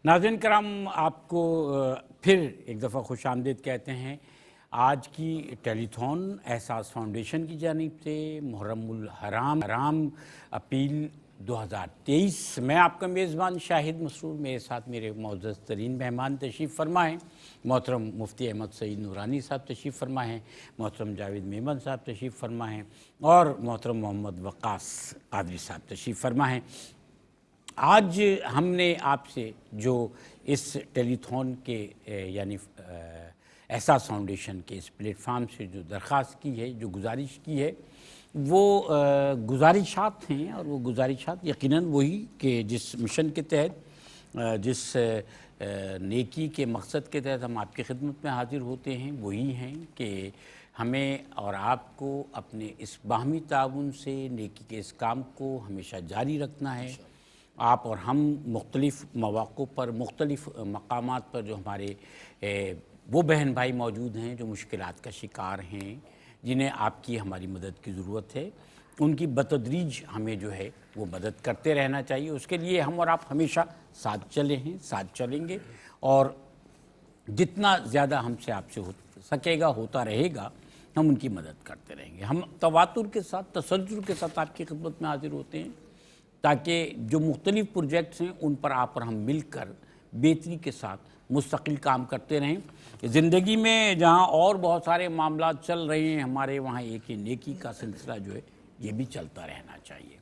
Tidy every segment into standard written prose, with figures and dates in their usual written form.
ناظرین کرام، آپ کو پھر ایک دفعہ خوش آمدید کہتے ہیں۔ آج کی ٹیلی تھون احساس فاؤنڈیشن کی جانب سے محرم الحرام اپیل 2023 میں آپ کا میزبان شاہد مسرور، میرے ساتھ میرے معزز ترین مہمان تشریف فرما ہیں۔ محترم مفتی احمد سعید نورانی صاحب تشریف فرما ہیں، محترم جاوید میمن صاحب تشریف فرما ہیں اور محترم محمد وقاص قادری صاحب تشریف فرما ہیں۔ آج ہم نے آپ سے جو اس ٹیلی تھون کے یعنی احساس فاؤنڈیشن کے اس پلیٹ فارم سے جو درخواست کی ہے، جو گزارش کی ہے، وہ گزارشات ہیں، اور وہ گزارشات یقیناً وہی کہ جس مشن کے تحت، جس نیکی کے مقصد کے تحت ہم آپ کی خدمت میں حاضر ہوتے ہیں، وہی ہیں کہ ہمیں اور آپ کو اپنے اس باہمی تعاون سے نیکی کے اس کام کو ہمیشہ جاری رکھنا ہے۔ آپ اور ہم مختلف مواقع پر، مختلف مقامات پر جو ہمارے وہ بہن بھائی موجود ہیں جو مشکلات کا شکار ہیں، جنہیں آپ کی ہماری مدد کی ضرورت ہے، ان کی بتدریج ہمیں جو ہے وہ مدد کرتے رہنا چاہیے۔ اس کے لیے ہم اور آپ ہمیشہ ساتھ چلے ہیں، ساتھ چلیں گے، اور جتنا زیادہ ہم سے آپ سے ہو سکے گا، ہوتا رہے گا، ہم ان کی مدد کرتے رہیں گے۔ ہم تواتر کے ساتھ، تسلسل کے ساتھ آپ کی خدمت میں حاضر ہوتے ہیں تاکہ جو مختلف پروجیکٹس ہیں ان پر آپ اور ہم مل کر بہتری کے ساتھ مستقل کام کرتے رہیں۔ زندگی میں جہاں اور بہت سارے معاملات چل رہے ہیں، ہمارے وہاں ایک نیکی کا سلسلہ جو ہے یہ بھی چلتا رہنا چاہیے۔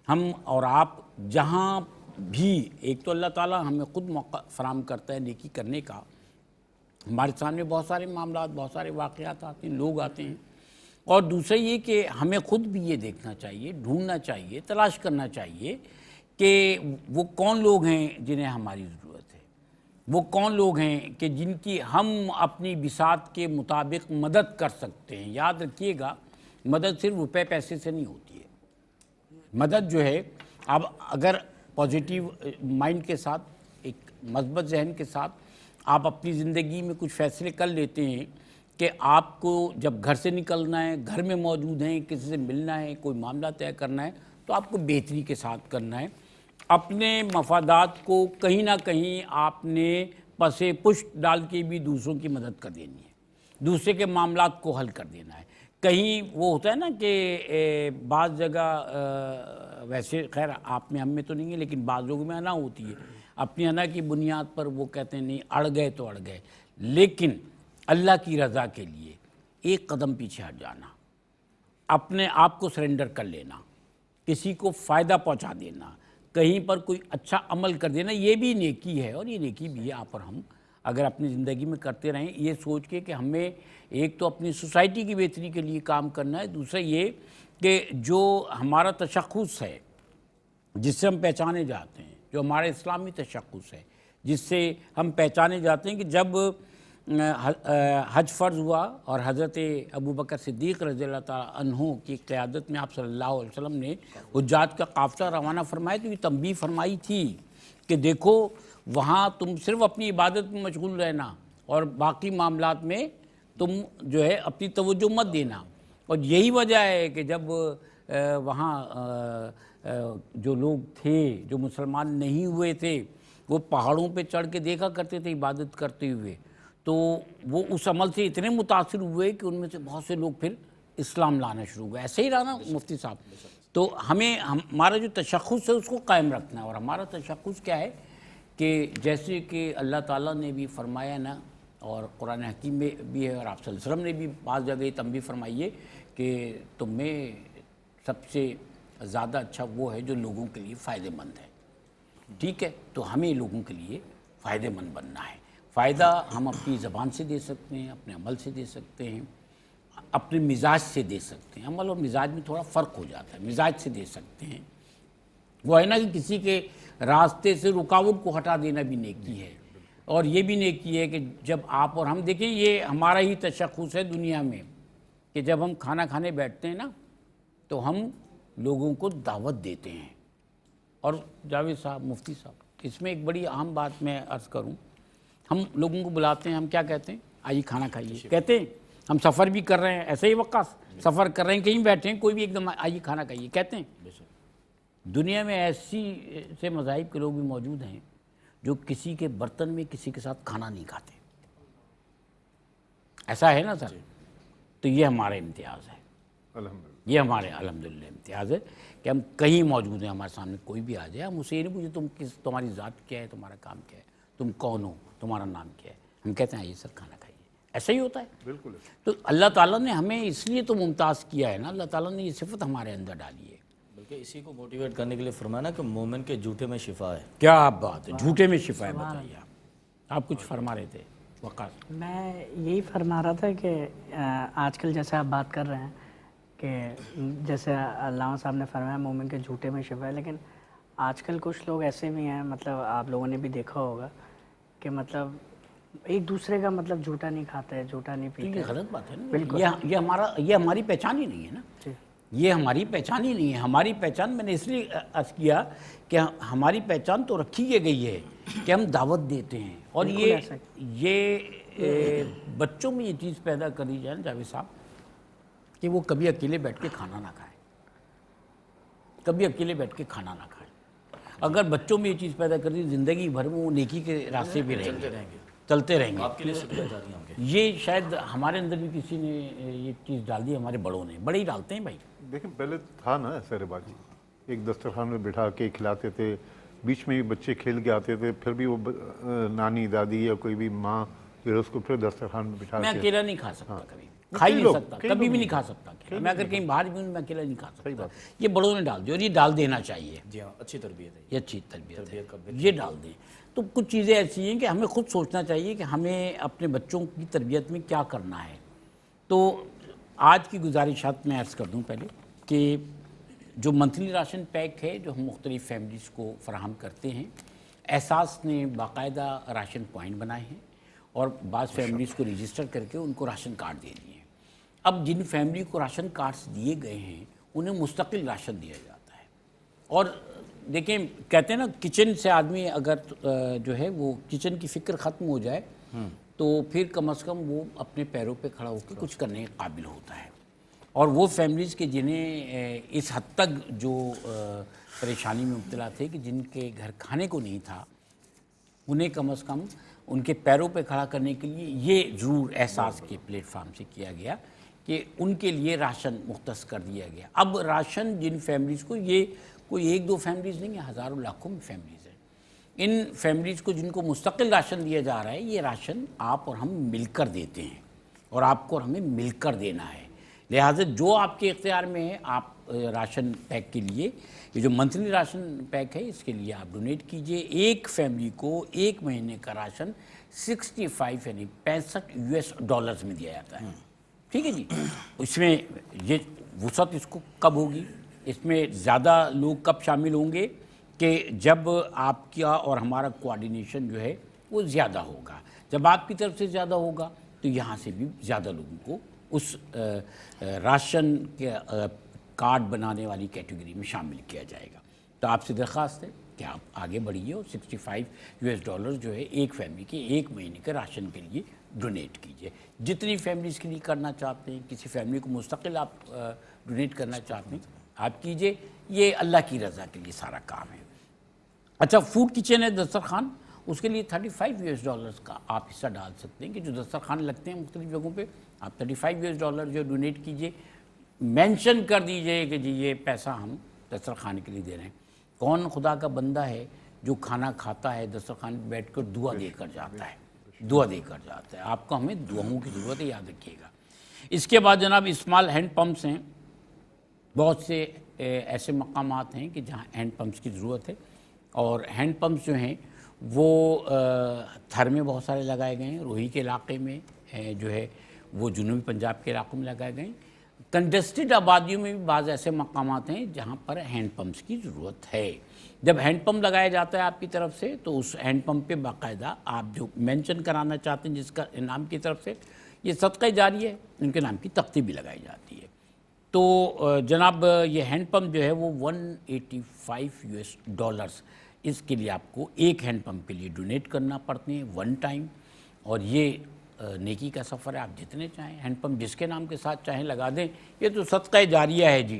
ہم اور آپ جہاں بھی، ایک تو اللہ تعالیٰ ہمیں خود موقع فراہم کرتا ہے نیکی کرنے کا، ہمارے سامنے بہت سارے معاملات، بہت سارے واقعات آتے ہیں، لوگ آتے ہیں، اور دوسرا یہ کہ ہمیں خود بھی یہ دیکھنا چاہیے، ڈھونڈنا چاہیے، تلاش کرنا چاہیے کہ وہ کون لوگ ہیں جنہیں ہماری ضرورت ہے، وہ کون لوگ ہیں کہ جن کی ہم اپنی بساط کے مطابق مدد کر سکتے ہیں۔ یاد رکھیے گا، مدد صرف روپے پیسے سے نہیں ہوتی ہے۔ مدد جو ہے، اب اگر پازیٹیو مائنڈ کے ساتھ، ایک مثبت ذہن کے ساتھ آپ اپنی زندگی میں کچھ فیصلے کر لیتے ہیں کہ آپ کو جب گھر سے نکلنا ہے، گھر میں موجود ہیں، کسی سے ملنا ہے، کوئی معاملہ طے کرنا ہے، تو آپ کو بہتری کے ساتھ کرنا ہے۔ اپنے مفادات کو کہیں نہ کہیں آپ نے پس پشت ڈال کے بھی دوسروں کی مدد کر دینی ہے، دوسرے کے معاملات کو حل کر دینا ہے۔ کہیں وہ ہوتا ہے نا کہ بعض جگہ، ویسے خیر آپ میں ہم میں تو نہیں ہے، لیکن بعض لوگوں میں انا ہوتی ہے، اپنی انا کی بنیاد پر وہ کہتے ہیں نہیں، اڑ گئے تو اڑ گئے، لیکن اللہ کی رضا کے لیے ایک قدم پیچھے ہٹ جانا، اپنے آپ کو سرنڈر کر لینا، کسی کو فائدہ پہنچا دینا، کہیں پر کوئی اچھا عمل کر دینا، یہ بھی نیکی ہے، اور یہ نیکی بھی ہے آپ اور ہم اگر اپنی زندگی میں کرتے رہیں، یہ سوچ کے کہ ہمیں ایک تو اپنی سوسائٹی کی بہتری کے لیے کام کرنا ہے، دوسرا یہ کہ جو ہمارا تشخص ہے، جس سے ہم پہچانے جاتے ہیں، جو ہمارا اسلامی تشخص ہے، جس سے ہم پہچانے جاتے ہیں کہ جب حج فرض ہوا اور حضرت ابوبکر صدیق رضی اللہ تعالیٰ عنہ کی قیادت میں آپ صلی اللہ علیہ وسلم نے حجاج کا قافلہ روانہ فرمایا، تو یہ تنبیہ فرمائی تھی کہ دیکھو وہاں تم صرف اپنی عبادت میں مشغول رہنا، اور باقی معاملات میں تم جو ہے اپنی توجہ مت دینا۔ اور یہی وجہ ہے کہ جب وہاں جو لوگ تھے، جو مسلمان نہیں ہوئے تھے، وہ پہاڑوں پہ چڑھ کے دیکھا کرتے تھے عبادت کرتے ہوئے، تو وہ اس عمل سے اتنے متاثر ہوئے کہ ان میں سے بہت سے لوگ پھر اسلام لانا شروع ہوئے۔ ایسے ہی رہا نا مفتی صاحب؟ تو ہمیں ہمارا جو تشخص ہے اس کو قائم رکھنا ہے، اور ہمارا تشخص کیا ہے کہ جیسے کہ اللہ تعالیٰ نے بھی فرمایا نا، اور قرآن حکیم میں بھی ہے، اور آپ صلی اللہ علیہ وسلم نے بھی بعض جگہ تنبیہ فرمائی ہے کہ تم میں سب سے زیادہ اچھا وہ ہے جو لوگوں کے لیے فائدہ مند ہے۔ ٹھیک ہے، تو ہمیں لوگوں کے لیے فائدہ مند بننا ہے۔ فائدہ ہم اپنی زبان سے دے سکتے ہیں، اپنے عمل سے دے سکتے ہیں، اپنے مزاج سے دے سکتے ہیں۔ عمل اور مزاج میں تھوڑا فرق ہو جاتا ہے، مزاج سے دے سکتے ہیں۔ وہ ہے نا کہ کسی کے راستے سے رکاوٹ کو ہٹا دینا بھی نیکی ہے، اور یہ بھی نیکی ہے کہ جب آپ اور ہم دیکھیں، یہ ہمارا ہی تشخص ہے دنیا میں کہ جب ہم کھانا کھانے بیٹھتے ہیں نا، تو ہم لوگوں کو دعوت دیتے ہیں۔ اور جاوید صاحب، مفتی صاحب، اس میں ایک بڑی اہم بات میں عرض کروں، ہم لوگوں کو بلاتے ہیں، ہم کیا کہتے ہیں؟ آئیے کھانا کھائیے، کہتے ہیں۔ ہم سفر بھی کر رہے ہیں، ایسے ہی وقاص سفر کر رہے ہیں، کہیں بیٹھے ہیں، کوئی بھی ایک دم آئیے کھانا کھائیے کہتے ہیں۔ دنیا میں ایسی سے مذاہب کے لوگ بھی موجود ہیں جو کسی کے برتن میں کسی کے ساتھ کھانا نہیں کھاتے. ایسا ہے نا سر؟ تو یہ ہمارا امتیاز ہے. الحمدللہ. یہ ہمارے الحمدللہ امتیاز ہے کہ ہم کہیں موجود ہیں, ہمارے سامنے کوئی بھی آ جائے, ہم اسے یہ نہیں پوچھیں تمہاری ذات کیا ہے, تمہارا کام کیا ہے, تم کون ہو, تمہارا نام کیا ہے. ہم کہتے ہیں یہ سر کھانا کھائیے. ایسا ہی ہوتا ہے. بالکل. تو اللہ تعالیٰ نے ہمیں اس لیے تو ممتاز کیا ہے نا, اللہ تعالیٰ نے یہ صفت ہمارے اندر ڈالی ہے. بلکہ اسی کو موٹیویٹ کرنے کے لیے فرمایا نا کہ مومن کے جھوٹے میں شفا ہے. کیا بات ہے, جھوٹے میں شفا ہے. بتائیے آپ کچھ فرما رہے تھے وقاص. میں یہی فرما رہا تھا کہ آج کل جیسے آپ بات کر رہے ہیں کہ جیسے علامہ صاحب نے فرمایا مومن کے جھوٹے میں شفا ہے, لیکن آج کل کچھ لوگ ایسے بھی ہیں, مطلب آپ لوگوں نے بھی دیکھا ہوگا کہ مطلب ایک دوسرے کا مطلب جھوٹا نہیں کھاتے, جھوٹا نہیں پیتے. یہ غلط بات ہے نا. یہ ہماری پہچان ہی نہیں ہے نا. یہ ہماری پہچان ہی نہیں ہے. ہماری پہچان, میں نے اس لیے عرض کیا کہ ہماری پہچان تو رکھی یہ گئی ہے کہ ہم دعوت دیتے ہیں. اور یہ بچوں میں یہ چیز پیدا کر دی جائے نا جاوید صاحب کہ وہ کبھی اکیلے بیٹھ کے کھانا نہ کھائیں, کبھی اکیلے بیٹھ کے کھانا نہ کھائیں. اگر بچوں میں یہ چیز پیدا کر دی, زندگی بھر میں وہ نیکی کے راستے پہ رہیں گے, چلتے رہیں گے. آپ کے لیے شکریہ جاری ہوں گے. یہ شاید ہمارے اندر بھی کسی نے یہ چیز ڈال دی, ہمارے بڑوں نے. بڑے ہی ڈالتے ہیں بھائی. دیکھیں پہلے تھا نا سیر باجی, ایک دسترخوان میں بٹھا کے کھلاتے تھے, بیچ میں بھی بچے کھیل کے آتے تھے, پھر بھی وہ نانی دادی یا کوئی بھی ماں پھر اس کو پھر دسترخوان میں بٹھا کے. میں اکیلا نہیں کھا سکتا, کبھی کھا ہی نہیں سکتا, کبھی بھی نہیں کھا سکتا. میں اگر کہیں باہر بھی ہوں میں اکیلا نہیں کھا سکتا. یہ بڑوں نے ڈال دی اور یہ ڈال دینا چاہیے. جی ہاں, اچھی تربیت ہے. یہ اچھی تربیت ہے, یہ ڈال دیں. تو کچھ چیزیں ایسی ہیں کہ ہمیں خود سوچنا چاہیے کہ ہمیں اپنے بچوں کی تربیت میں کیا کرنا ہے. تو آج کی گزارشات میں عرض کر دوں پہلے کہ جو منتھلی راشن پیک ہے جو ہم مختلف فیملیز کو فراہم کرتے ہیں, احساس نے باقاعدہ راشن پوائنٹ بنائے ہیں اور بعض فیملیز کو رجسٹر کر کے ان کو راشن کارڈ دے دیے ہیں. اب جن فیملی کو راشن کارڈز دیے گئے ہیں انہیں مستقل راشن دیا جاتا ہے. اور دیکھیں کہتے ہیں نا, کچن سے آدمی اگر جو ہے وہ کچن کی فکر ختم ہو جائے تو پھر کم از کم وہ اپنے پیروں پہ کھڑا ہو کے کچھ کرنے کے قابل ہوتا ہے. اور وہ فیملیز کے جنہیں اس حد تک جو پریشانی میں مبتلا تھے کہ جن کے گھر کھانے کو نہیں تھا, انہیں کم از کم ان کے پیروں پہ کھڑا کرنے کے لیے یہ ضرور احساس کے پلیٹ فارم سے کیا گیا کہ ان کے لیے راشن مختص کر دیا گیا. اب راشن جن فیملیز کو, یہ کوئی ایک دو فیملیز نہیں ہیں, ہزاروں لاکھوں میں فیملیز ہیں. ان فیملیز کو جن کو مستقل راشن دیا جا رہا ہے, یہ راشن آپ اور ہم مل کر دیتے ہیں اور آپ کو اور ہمیں مل کر دینا ہے. لہٰذا جو آپ کے اختیار میں ہے, آپ راشن پیک کے لیے, یہ جو منتھلی راشن پیک ہے اس کے لیے آپ ڈونیٹ کیجئے. ایک فیملی کو ایک مہینے کا راشن 65 یعنی $65 میں دیا جاتا ہے. ٹھیک ہے جی. اس میں یہ وسعت اس کو کب ہوگی, اس میں زیادہ لوگ کب شامل ہوں گے کہ جب آپ کا اور ہمارا کوآرڈینیشن جو ہے وہ زیادہ ہوگا. جب آپ کی طرف سے زیادہ ہوگا تو یہاں سے بھی زیادہ لوگوں کو اس راشن کے کارڈ بنانے والی کیٹیگری میں شامل کیا جائے گا. تو آپ سے درخواست ہے کہ آپ آگے بڑھیے اور $65 جو ہے ایک فیملی کے ایک مہینے کے راشن کے لیے ڈونیٹ کیجئے. جتنی فیملیز کے لیے کرنا چاہتے ہیں, کسی فیملی کو مستقل آپ ڈونیٹ کرنا چاہتے ہیں آپ کیجئے. یہ اللہ کی رضا کے لیے سارا کام ہے. اچھا, فوڈ کچن ہے دسترخوان, اس کے لیے $35 کا آپ حصہ ڈال سکتے ہیں کہ جو دسترخوان لگتے ہیں مختلف جگہوں پہ, آپ $35 جو ڈونیٹ کیجئے. مینشن کر دیجئے کہ جی یہ پیسہ ہم دسترخوان کے لیے دے رہے ہیں. کون خدا کا بندہ ہے جو کھانا کھاتا ہے دسترخوان پہ بیٹھ کر دعا دے کر جاتا ہے, دعا دے کر جاتا ہے. آپ کو ہمیں دعاؤں کی ضرورت ہے, یاد رکھیے گا. اس کے بعد جناب اسمال ہینڈ پمپس ہیں. بہت سے ایسے مقامات ہیں کہ جہاں ہینڈ پمپس کی ضرورت ہے, اور ہینڈ پمپس جو ہیں وہ تھر میں بہت سارے لگائے گئے ہیں, روہی کے علاقے میں جو ہے وہ جنوبی پنجاب کے علاقوں میں لگائے گئے ہیں. کنجسٹڈ آبادیوں میں بھی بعض ایسے مقامات ہیں جہاں پر ہینڈ پمپس کی ضرورت ہے. جب ہینڈ پمپ لگایا جاتا ہے آپ کی طرف سے تو اس ہینڈ پمپ پہ باقاعدہ آپ جو مینشن کرانا چاہتے ہیں جس کا انعام کی طرف سے, یہ صدقہ جاری ہے, ان کے نام کی تختی بھی لگائی جاتی ہے. تو جناب یہ ہینڈ پمپ جو ہے وہ $185 اس کے لیے آپ کو ایک ہینڈ پمپ کے لیے ڈونیٹ کرنا پڑتے ہیں ون ٹائم. اور یہ نیکی کا سفر ہے, آپ جتنے چاہیں ہینڈ پمپ جس کے نام کے ساتھ چاہیں لگا دیں. یہ تو صدقہ جاریہ ہے جی,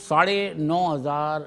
9,500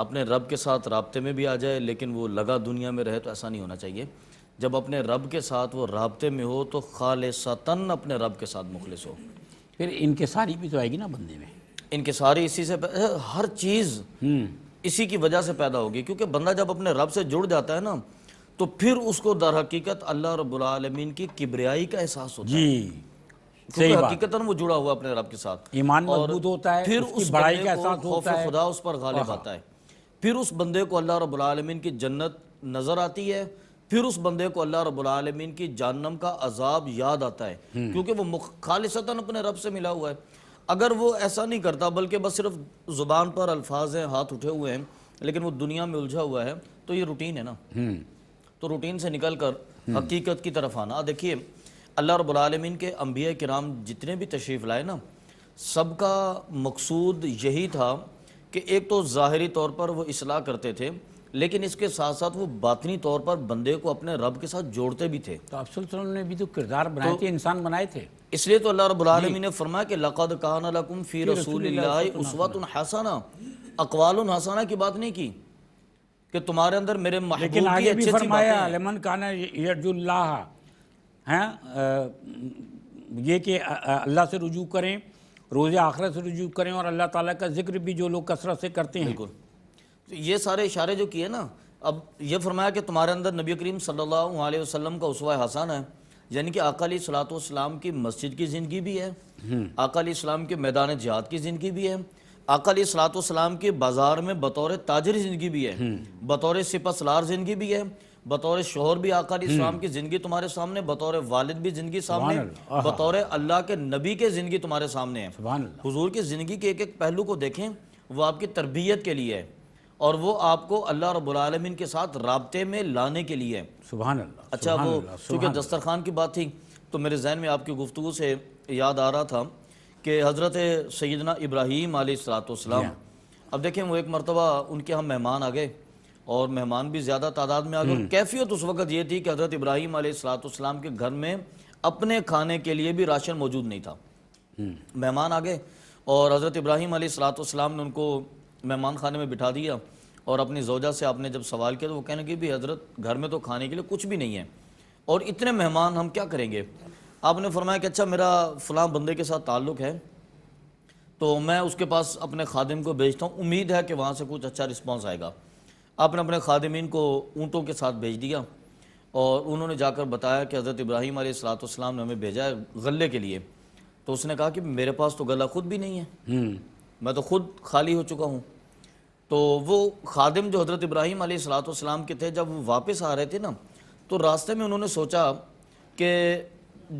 اپنے رب کے ساتھ رابطے میں بھی آ جائے لیکن وہ لگا دنیا میں رہے، تو ایسا نہیں ہونا چاہیے۔ جب اپنے رب کے ساتھ وہ رابطے میں ہو تو خالصتاً اپنے رب کے ساتھ مخلص ہو۔ پھر انکساری بھی تو آئے گی نا بندے میں۔ انکساری اسی سے ہر چیز اسی کی وجہ سے پیدا ہوگی، کیونکہ بندہ جب اپنے رب سے جڑ جاتا ہے نا تو پھر اس کو در حقیقت اللہ رب العالمین کی کبریائی کا احساس ہوتا ہے، جی کیونکہ حقیقتاً وہ جڑا ہوا اپنے رب کے ساتھ، ایمان اور مضبوط ہوتا ہے، پھر اس کی اس بڑائی بندے کا کو احساس خوف ہوتا ہے۔ خدا اس پر غالب آتا ہے، پھر اس بندے کو اللہ رب العالمین کی جنت نظر آتی ہے، پھر اس بندے کو اللہ رب العالمین کی جہنم کا عذاب یاد آتا ہے، کیونکہ وہ خالصتاً اپنے رب سے ملا ہوا ہے۔ اگر وہ ایسا نہیں کرتا بلکہ بس صرف زبان پر الفاظ ہیں، ہاتھ اٹھے ہوئے ہیں، لیکن وہ دنیا میں الجھا ہوا ہے، تو یہ روٹین ہے نا، تو روٹین سے نکل کر حقیقت کی طرف آنا۔ دیکھیے اللہ رب العالمین کے انبیاء کرام جتنے بھی تشریف لائے نا، سب کا مقصود یہی تھا کہ ایک تو ظاہری طور پر وہ اصلاح کرتے تھے، لیکن اس کے ساتھ ساتھ وہ باطنی طور پر بندے کو اپنے رب کے ساتھ جوڑتے بھی تھے۔ تو آپ صلی اللہ علیہ وسلم نے بھی تو کردار بنائے تھے، انسان بنائے تھے۔ اس لیے تو اللہ رب العالمین نے فرمایا کہ لَقَدْ كَانَ لَكُمْ فِي رَسُولِ اللَّهِ أُسْوَةٌ حَسَنَةٌ، اقوال حسنہ کی بات نہیں کی کہ تمہارے اندر میرے محبوب لیکن کی آگے بھی اچھی اچھی فرمایا باتیں ہیں۔ لمن کان یرجو اللہ، یہ کہ اللہ سے رجوع کریں، روز آخرت سے رجوع کریں، اور اللہ تعالیٰ کا ذکر بھی جو لوگ کثرت سے کرتے ہیں۔ بالکل، تو یہ سارے اشارے جو کیے نا، اب یہ فرمایا کہ تمہارے اندر نبی کریم صلی اللہ علیہ وسلم کا اسوہ حسن ہے، یعنی کہ آقا علیہ الصلوۃ والسلام کی مسجد کی زندگی بھی ہے، آقا علیہ السلام کے میدان جہاد کی زندگی بھی ہے، آقا علیہ الصلوۃ والسلام کی بازار میں بطور تاجر زندگی بھی ہے، بطور سپہ سالار زندگی بھی ہے، بطور شوہر بھی آقا علیہ السلام کی زندگی تمہارے سامنے، بطور والد بھی زندگی سامنے، بطور اللہ کے نبی کے زندگی تمہارے سامنے ہے۔ سبحان اللہ۔ حضور کی زندگی کے ایک ایک پہلو کو دیکھیں، وہ آپ کی تربیت کے لیے ہے، اور وہ آپ کو اللہ رب العالمین کے ساتھ رابطے میں لانے کے لیے ہے۔ سبحان اللہ۔ اچھا، سبحان وہ اللہ، چونکہ دسترخوان کی بات تھی تو میرے ذہن میں آپ کی گفتگو سے یاد آ رہا تھا کہ حضرت سیدنا ابراہیم علیہ السلام، اب دیکھیں وہ ایک مرتبہ ان کے ہم مہمان آ گئے، اور مہمان بھی زیادہ تعداد میں آ گئے، اور کیفیت اس وقت یہ تھی کہ حضرت ابراہیم علیہ السلام کے گھر میں اپنے کھانے کے لیے بھی راشن موجود نہیں تھا۔ مہمان آ گئے اور حضرت ابراہیم علیہ السلام نے ان کو مہمان خانے میں بٹھا دیا، اور اپنی زوجہ سے آپ نے جب سوال کیا تو وہ کہنے لگی بھی حضرت گھر میں تو کھانے کے لیے کچھ بھی نہیں ہے، اور اتنے مہمان ہم کیا کریں گے؟ آپ نے فرمایا کہ اچھا میرا فلاں بندے کے ساتھ تعلق ہے، تو میں اس کے پاس اپنے خادم کو بھیجتا ہوں، امید ہے کہ وہاں سے کچھ اچھا رسپانس آئے گا۔ آپ نے اپنے خادمین کو اونٹوں کے ساتھ بھیج دیا، اور انہوں نے جا کر بتایا کہ حضرت ابراہیم علیہ السلام نے ہمیں بھیجا ہے غلے کے لیے۔ تو اس نے کہا کہ میرے پاس تو غلہ خود بھی نہیں ہے، میں تو خود خالی ہو چکا ہوں۔ تو وہ خادم جو حضرت ابراہیم علیہ السلام کے تھے، جب وہ واپس آ رہے تھے نا، تو راستے میں انہوں نے سوچا کہ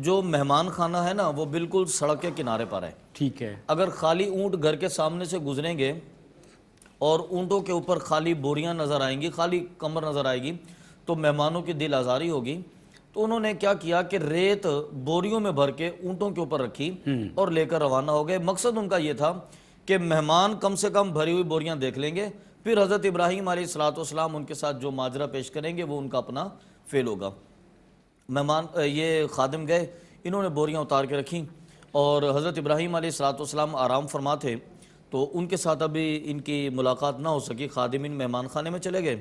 جو مہمان خانہ ہے نا وہ بالکل سڑک کے کنارے پر ہے، ٹھیک ہے، اگر خالی اونٹ گھر کے سامنے سے گزریں گے اور اونٹوں کے اوپر خالی بوریاں نظر آئیں گی، خالی کمر نظر آئے گی، تو مہمانوں کی دل آزاری ہوگی۔ تو انہوں نے کیا کیا کہ ریت بوریوں میں بھر کے اونٹوں کے اوپر رکھی اور لے کر روانہ ہو گئے۔ مقصد ان کا یہ تھا کہ مہمان کم سے کم بھری ہوئی بوریاں دیکھ لیں گے، پھر حضرت ابراہیم علیہ السلام ان کے ساتھ جو ماجرا پیش کریں گے وہ ان کا اپنا فیل ہوگا۔ مہمان یہ خادم گئے، انہوں نے بوریاں اتار کے رکھیں، اور حضرت ابراہیم علیہ السلام آرام فرما تھے، تو ان کے ساتھ ابھی ان کی ملاقات نہ ہو سکی، خادمین مہمان خانے میں چلے گئے۔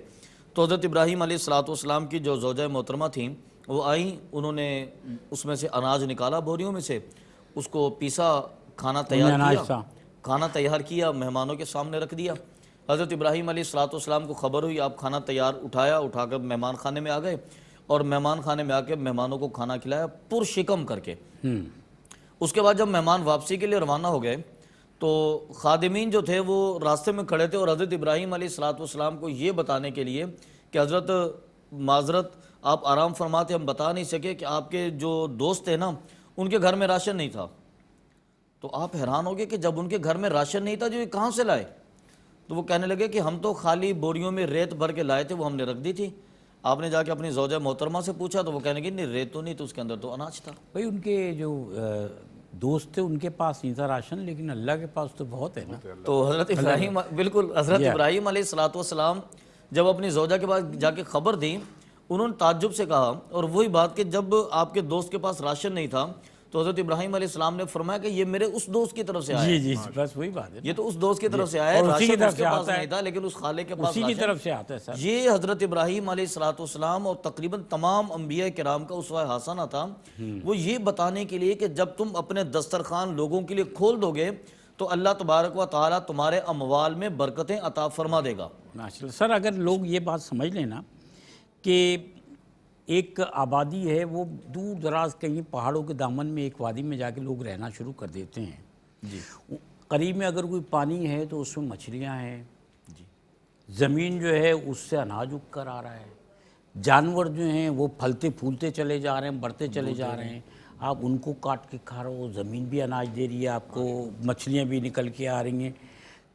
تو حضرت ابراہیم علیہ السلام کی جو زوجہ محترمہ تھیں وہ آئیں، انہوں نے اس میں سے اناج نکالا بوریوں میں سے، اس کو پیسا، کھانا تیار کیا، مہمانوں کے سامنے رکھ دیا۔ حضرت ابراہیم علیہ السلام کو خبر ہوئی، آپ کھانا تیار اٹھا کر مہمان خانے میں آ گئے، اور مہمان خانے میں آ کے مہمانوں کو کھانا کھلایا پرشکم کر کے۔ اس کے بعد جب مہمان واپسی کے لیے روانہ ہو گئے تو خادمین جو تھے وہ راستے میں کھڑے تھے، اور حضرت ابراہیم علیہ السلام کو یہ بتانے کے لیے کہ حضرت معذرت آپ آرام فرماتے، ہم بتا نہیں سکے کہ آپ کے جو دوست تھے نا ان کے گھر میں راشن نہیں تھا۔ تو آپ حیران ہو گئے کہ جب ان کے گھر میں راشن نہیں تھا جو یہ کہاں سے لائے؟ تو وہ کہنے لگے کہ ہم تو خالی بوریوں میں ریت بھر کے لائے تھے، وہ ہم نے رکھ دی تھی۔ آپ نے جا کے اپنی زوجہ محترمہ سے پوچھا تو وہ کہنے لگے نہیں، ریت تو نہیں، تو اس کے اندر تو اناج تھا۔ بھائی ان کے جو دوست تھے ان کے پاس نہیں تھا راشن، لیکن اللہ کے پاس تو بہت ہے نا۔ تو حضرت ابراہیم بالکل حضرت ابراہیم علیہ السلام جب اپنی زوجہ کے پاس جا کے خبر دی، انہوں نے تعجب سے کہا، اور وہی بات کہ جب آپ کے دوست کے پاس راشن نہیں تھا تو حضرت ابراہیم علیہ السلام نے فرمایا کہ یہ میرے اس دوست کی طرف سے آیا ہے، جی بس وہی بات ہے، یہ تو اس دوست کی طرف سے آیا ہے، اور اسی کی راشد طرف اس کے سے پاس آتا ہے، نہیں تھا لیکن اس خالق کے پاس اسی کی راشد۔ طرف سے آتا ہے سر۔ یہ حضرت ابراہیم علیہ السلام اور تقریباً تمام انبیاء کرام کا اسوہ حسنہ تھا، وہ یہ بتانے کے لیے کہ جب تم اپنے دسترخوان لوگوں کے لیے کھول دو گے تو اللہ تبارک و تعالیٰ تمہارے اموال میں برکتیں عطا فرما دے گا۔ ماشاءاللہ سر، اگر لوگ یہ بات سمجھ لیں نا کہ ایک آبادی ہے، وہ دور دراز کہیں پہاڑوں کے دامن میں ایک وادی میں جا کے لوگ رہنا شروع کر دیتے ہیں، قریب میں اگر کوئی پانی ہے تو اس میں مچھلیاں ہیں، زمین جو ہے اس سے اناج اگ کر آ رہا ہے، جانور جو ہیں وہ پھلتے پھولتے چلے جا رہے ہیں، بڑھتے چلے جا رہے ہیں، آپ ان کو کاٹ کے کھا رہے ہو، زمین بھی اناج دے رہی ہے آپ کو، مچھلیاں بھی نکل کے آ رہی ہیں۔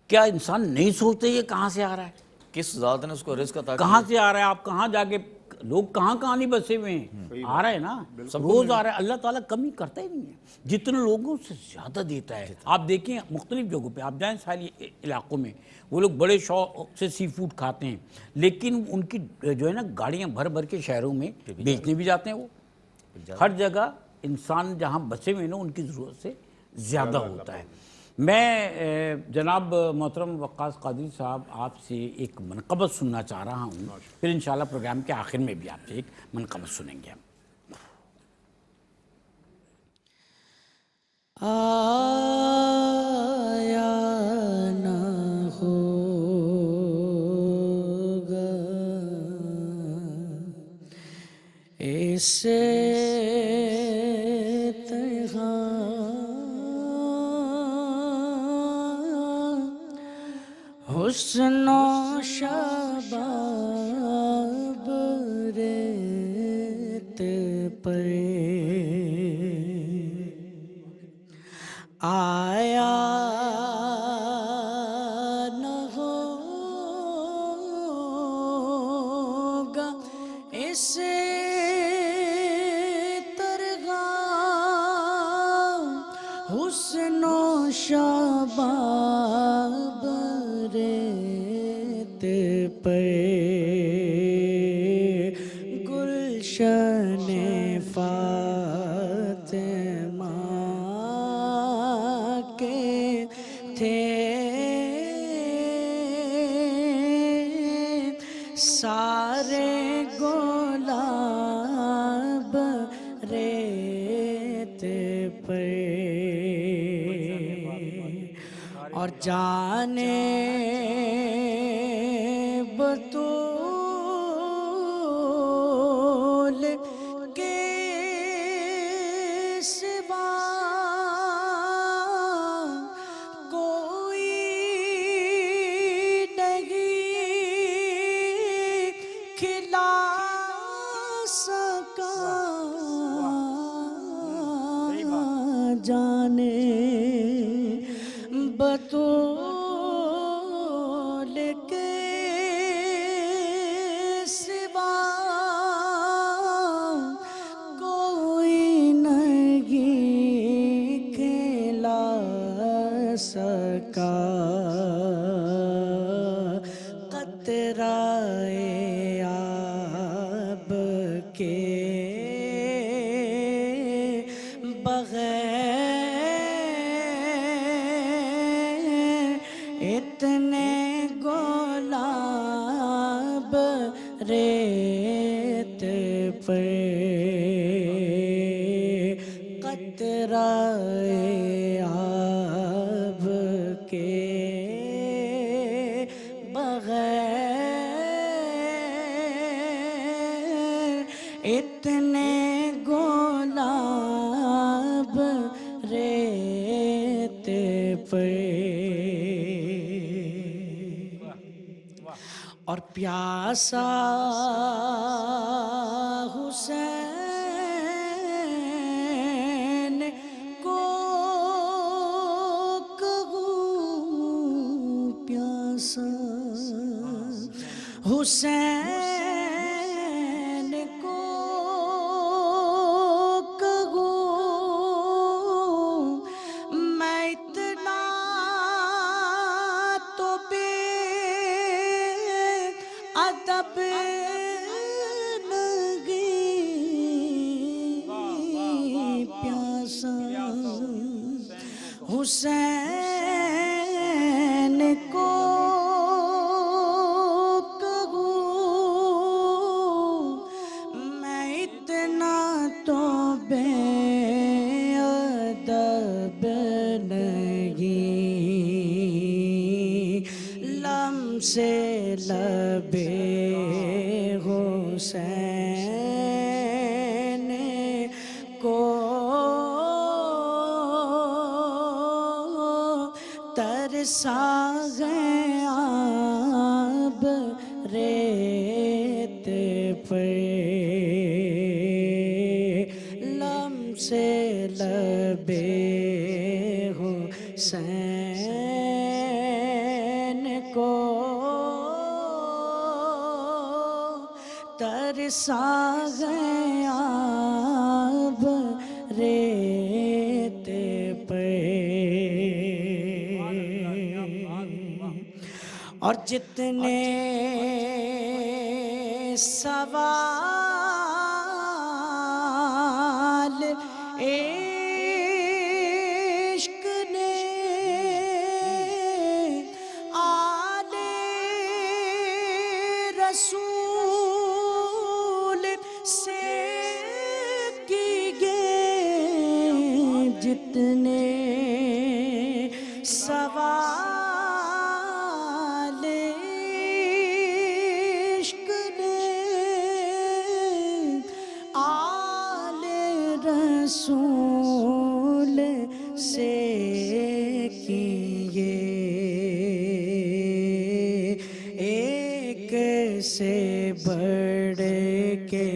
کیا انسان نہیں سوچتے یہ کہاں سے آ رہا ہے؟ کس ذات نے اس کو رزق عطا کیا؟ کہاں سے آ رہا ہے؟ آپ کہاں جا کے، لوگ کہاں کہاں نہیں بسے ہوئے ہیں، آ رہا ہے نا، روز آ رہا ہے۔ اللہ تعالیٰ کمی کرتا ہی نہیں ہے، جتنے لوگوں سے زیادہ دیتا ہے۔ آپ دیکھیں مختلف جگہوں پہ، آپ جائیں ساحلی علاقوں میں، وہ لوگ بڑے شوق سے سی فوڈ کھاتے ہیں، لیکن ان کی جو ہے نا گاڑیاں بھر بھر کے شہروں میں بیچنے بھی جاتے ہیں۔ وہ ہر جگہ انسان جہاں بسے ہوئے نا ان کی ضرورت سے زیادہ ہوتا ہے۔ میں جناب محترم وقاص قادری صاحب آپ سے ایک منقبت سننا چاہ رہا ہوں، پھر انشاءاللہ پروگرام کے آخر میں بھی آپ سے ایک منقبت سنیں گے ہم۔ آیا نہ ہوگا اسے حسن و شباب ریت پر آیا نہ ہوگا اسے ترغا حسن و شباب ریت پر گلشن فاطمہ کے تھے سارے گلاب ریت پر اور جانے بطول کے سوا کوئی نہیں کھلا سکا جانے بطول کے سوا کوئی نہیں کھلا سکا قطرۂ آب کے بغیر اتنے گلاب ریت پر قطرۂ آب کے بغیر اتنے گلاب ریت پر اور پیاسا حسین کو کہوں پیاسا حسین کو کہوں میں اتنا تو بے ادب نہیں پیاسا حسین کو کہوں میں اتنا تو بے ادب نہیں، لم سے لبے حسین کو ترسا گئے آب ریت پر، لم سے لبے حسین کو ترسا گئے آب ریت پر، اور جتنے سوال عشق نے آل رسول سے کیے، جتنے سوال عشق نے آل رسول سے کیے، ایک سے بڑھ کے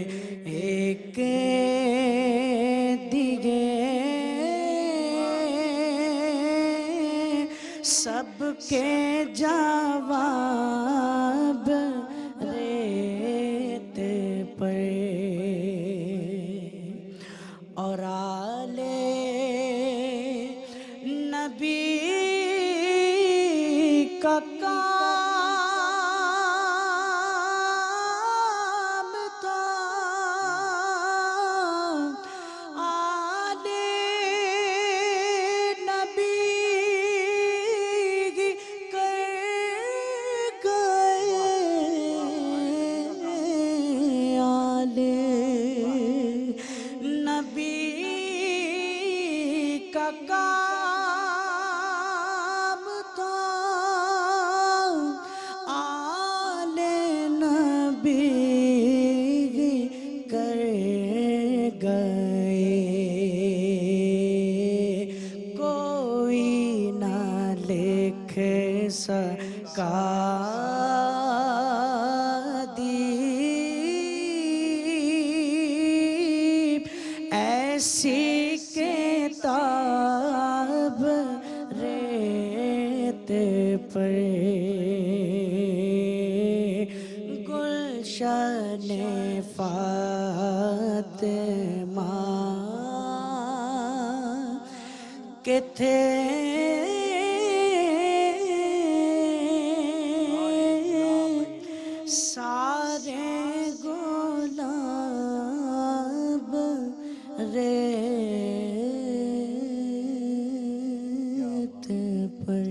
ایک دیے، سب کے جواب ریت پر، اور آل نبی کا کام تھا، آل نبی کر گئے، آل نبی کا کام تھا، آل نبی کر گئے، کوئی نہ لکھ سکا دیپ ایسی کتاب ریت پر، گلشن فاطمہ کے تھے سارے گلاب ریت پر،